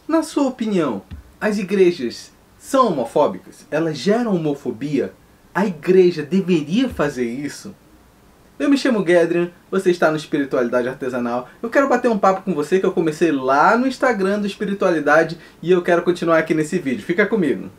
Na sua opinião, as igrejas são homofóbicas? Elas geram homofobia? A igreja deveria fazer isso? Eu me chamo Gedrian, você está no Espiritualidade Artesanal. Eu quero bater um papo com você que eu comecei lá no Instagram do Espiritualidade e eu quero continuar aqui nesse vídeo. Fica comigo.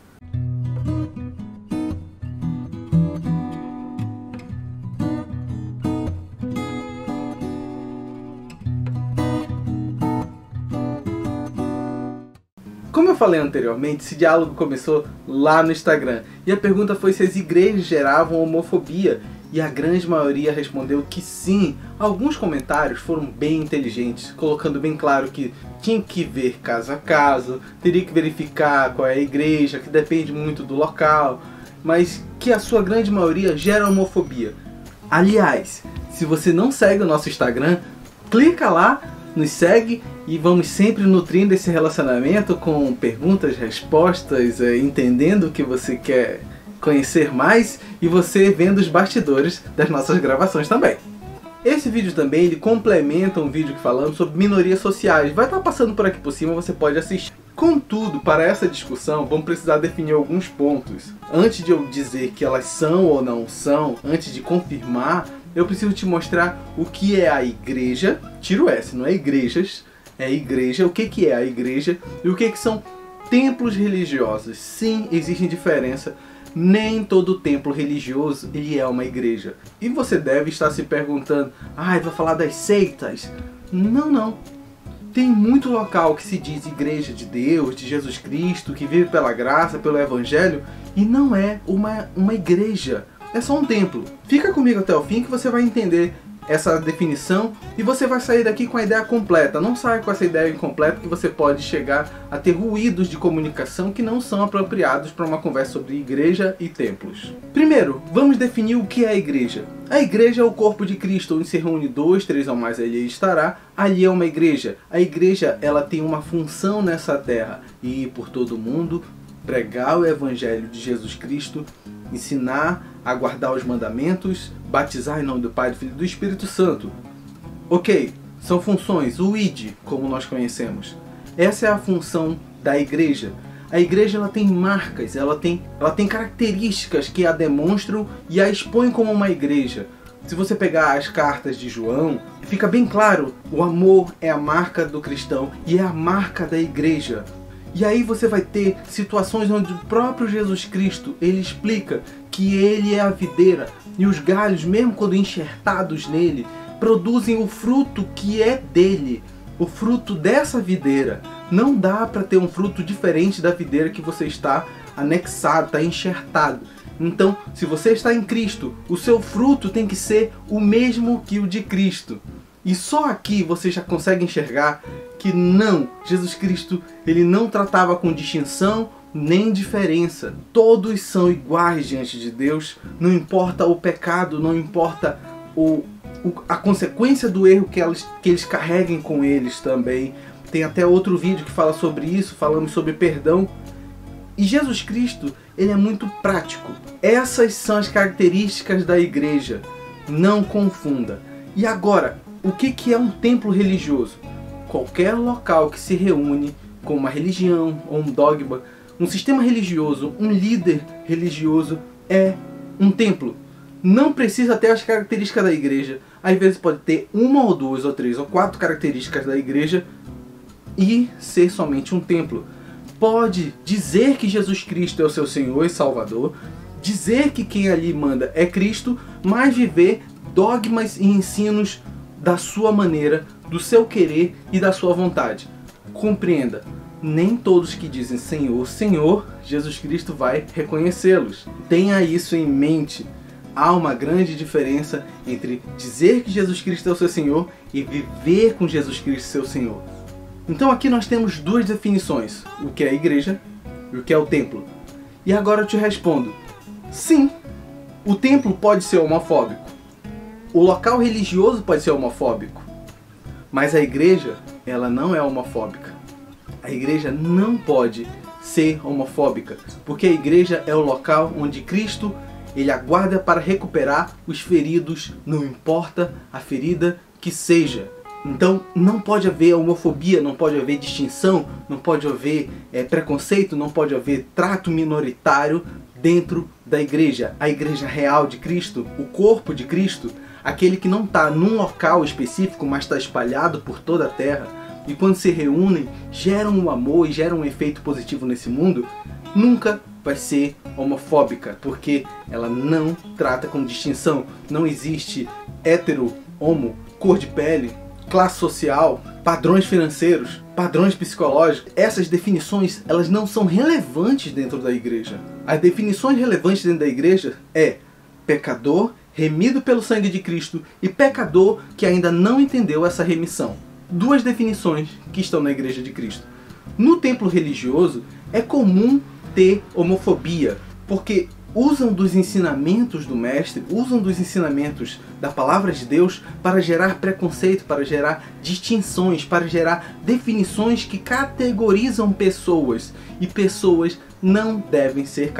Como eu falei anteriormente, esse diálogo começou lá no Instagram. E a pergunta foi se as igrejas geravam homofobia. E a grande maioria respondeu que sim. Alguns comentários foram bem inteligentes, colocando bem claro que tinha que ver caso a caso, teria que verificar qual é a igreja, que depende muito do local, mas que a sua grande maioria gera homofobia. Aliás, se você não segue o nosso Instagram, clica lá, nos segue e vamos sempre nutrindo esse relacionamento com perguntas, respostas, entendendo o que você quer conhecer mais e você vendo os bastidores das nossas gravações também. Esse vídeo também ele complementa um vídeo que falamos sobre minorias sociais. Vai estar passando por aqui por cima, você pode assistir. Contudo, para essa discussão, vamos precisar definir alguns pontos. Antes de eu dizer que elas são ou não são, antes de confirmar, eu preciso te mostrar o que é a igreja. Tira o S, não é igrejas, é igreja. O que é a igreja e o que são templos religiosos. Sim, existe diferença. Nem todo templo religioso ele é uma igreja. E você deve estar se perguntando, vai falar das seitas? Não. Tem muito local que se diz igreja de Deus, de Jesus Cristo, que vive pela graça, pelo Evangelho, e não é uma igreja. É só um templo. Fica comigo até o fim que você vai entender essa definição e você vai sair daqui com a ideia completa. Não saia com essa ideia incompleta que você pode chegar a ter ruídos de comunicação que não são apropriados para uma conversa sobre igreja e templos. Primeiro, vamos definir o que é a igreja. A igreja é o corpo de Cristo, onde se reúne 2, 3 ou mais, ali estará. Ali é uma igreja. A igreja ela tem uma função nessa terra, ir por todo o mundo, pregar o Evangelho de Jesus Cristo, ensinar a guardar os mandamentos, batizar em nome do Pai, do Filho e do Espírito Santo. Ok, são funções, o ID, como nós conhecemos. Essa é a função da igreja. A igreja ela tem marcas, ela tem características que a demonstram e a expõem como uma igreja. Se você pegar as cartas de João, fica bem claro, o amor é a marca do cristão e é a marca da igreja. E aí você vai ter situações onde o próprio Jesus Cristo, ele explica que ele é a videira e os galhos, mesmo quando enxertados nele, produzem o fruto que é dele, o fruto dessa videira. Não dá para ter um fruto diferente da videira que você está anexado, está enxertado. Então, se você está em Cristo, o seu fruto tem que ser o mesmo que o de Cristo. E só aqui você já consegue enxergar que não, Jesus Cristo ele não tratava com distinção nem diferença. Todos são iguais diante de Deus, não importa o pecado, não importa a consequência do erro que eles carreguem com eles também. Tem até outro vídeo que fala sobre isso, falamos sobre perdão. E Jesus Cristo ele é muito prático. Essas são as características da igreja, não confunda. E agora, o que é um templo religioso? Qualquer local que se reúne com uma religião ou um dogma, um sistema religioso, um líder religioso é um templo. Não precisa ter as características da igreja. Às vezes pode ter uma ou duas ou três ou quatro características da igreja e ser somente um templo. Pode dizer que Jesus Cristo é o seu Senhor e Salvador, dizer que quem ali manda é Cristo, mas viver dogmas e ensinos da sua maneira, do seu querer e da sua vontade. Compreenda, nem todos que dizem Senhor, Senhor, Jesus Cristo vai reconhecê-los. Tenha isso em mente. Há uma grande diferença entre dizer que Jesus Cristo é o seu Senhor e viver com Jesus Cristo seu Senhor. Então aqui nós temos duas definições, o que é a igreja e o que é o templo. E agora eu te respondo, sim, o templo pode ser homofóbico, o local religioso pode ser homofóbico, mas a igreja, ela não é homofóbica. A igreja não pode ser homofóbica, porque a igreja é o local onde Cristo ele aguarda para recuperar os feridos, não importa a ferida que seja. Então não pode haver homofobia, não pode haver distinção, não pode haver preconceito, não pode haver trato minoritário dentro da igreja. A igreja real de Cristo, o corpo de Cristo, aquele que não está num local específico, mas está espalhado por toda a terra, e quando se reúnem, geram um amor e geram um efeito positivo nesse mundo, nunca vai ser homofóbica, porque ela não trata com distinção. Não existe hétero, homo, cor de pele, classe social, padrões financeiros, padrões psicológicos. Essas definições, elas não são relevantes dentro da igreja. As definições relevantes dentro da igreja é pecador, remido pelo sangue de Cristo, e pecador que ainda não entendeu essa remissão. Duas definições que estão na igreja de Cristo. No templo religioso, é comum ter homofobia, porque usam dos ensinamentos do mestre, usam dos ensinamentos da palavra de Deus para gerar preconceito, para gerar distinções, para gerar definições que categorizam pessoas. E pessoas não devem ser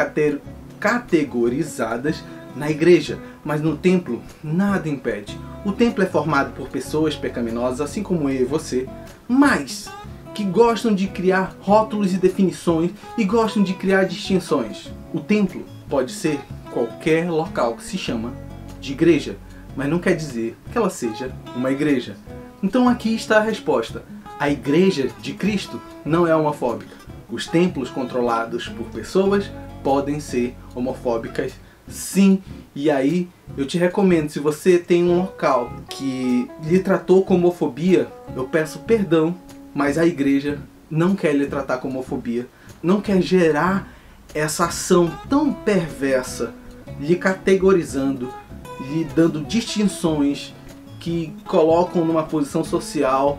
categorizadas na igreja, mas no templo nada impede. O templo é formado por pessoas pecaminosas, assim como eu e você, mas que gostam de criar rótulos e definições e gostam de criar distinções. O templo pode ser qualquer local que se chama de igreja, mas não quer dizer que ela seja uma igreja. Então aqui está a resposta. A igreja de Cristo não é homofóbica. Os templos controlados por pessoas podem ser homofóbicas, sim. E aí eu te recomendo, se você tem um local que lhe tratou com homofobia, eu peço perdão, mas a igreja não quer lhe tratar com homofobia, não quer gerar essa ação tão perversa, lhe categorizando, lhe dando distinções que colocam numa posição social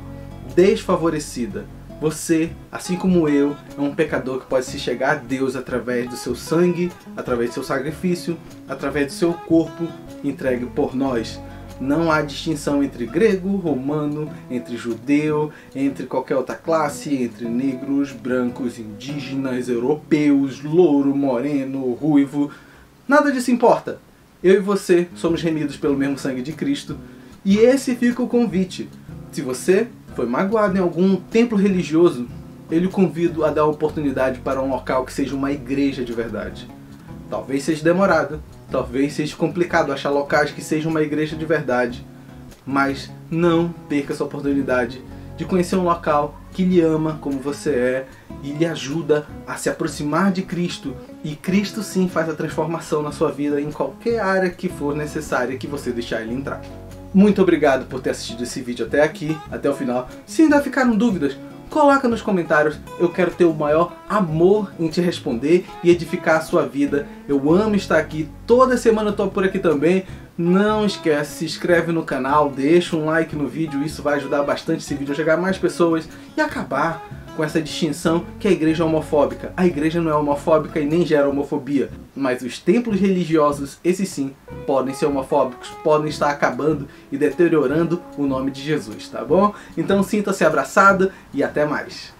desfavorecida. Você, assim como eu, é um pecador que pode se chegar a Deus através do seu sangue, através do seu sacrifício, através do seu corpo entregue por nós. Não há distinção entre grego, romano, entre judeu, entre qualquer outra classe, entre negros, brancos, indígenas, europeus, louro, moreno, ruivo. Nada disso importa. Eu e você somos remidos pelo mesmo sangue de Cristo. E esse fica o convite. Se você foi magoado em algum templo religioso, eu lhe convido a dar uma oportunidade para um local que seja uma igreja de verdade. Talvez seja demorado, talvez seja complicado achar locais que sejam uma igreja de verdade, mas não perca essa oportunidade de conhecer um local que lhe ama como você é e lhe ajuda a se aproximar de Cristo. E Cristo sim faz a transformação na sua vida em qualquer área que for necessária que você deixar ele entrar. Muito obrigado por ter assistido esse vídeo até aqui, até o final. Se ainda ficaram dúvidas, coloca nos comentários. Eu quero ter o maior amor em te responder e edificar a sua vida. Eu amo estar aqui, toda semana eu tô por aqui também. Não esquece, se inscreve no canal, deixa um like no vídeo, isso vai ajudar bastante esse vídeo a chegar a mais pessoas e acabar com essa distinção que a igreja é homofóbica. A igreja não é homofóbica e nem gera homofobia, mas os templos religiosos, esses sim, podem ser homofóbicos, podem estar acabando e deteriorando o nome de Jesus, tá bom? Então sinta-se abraçado e até mais.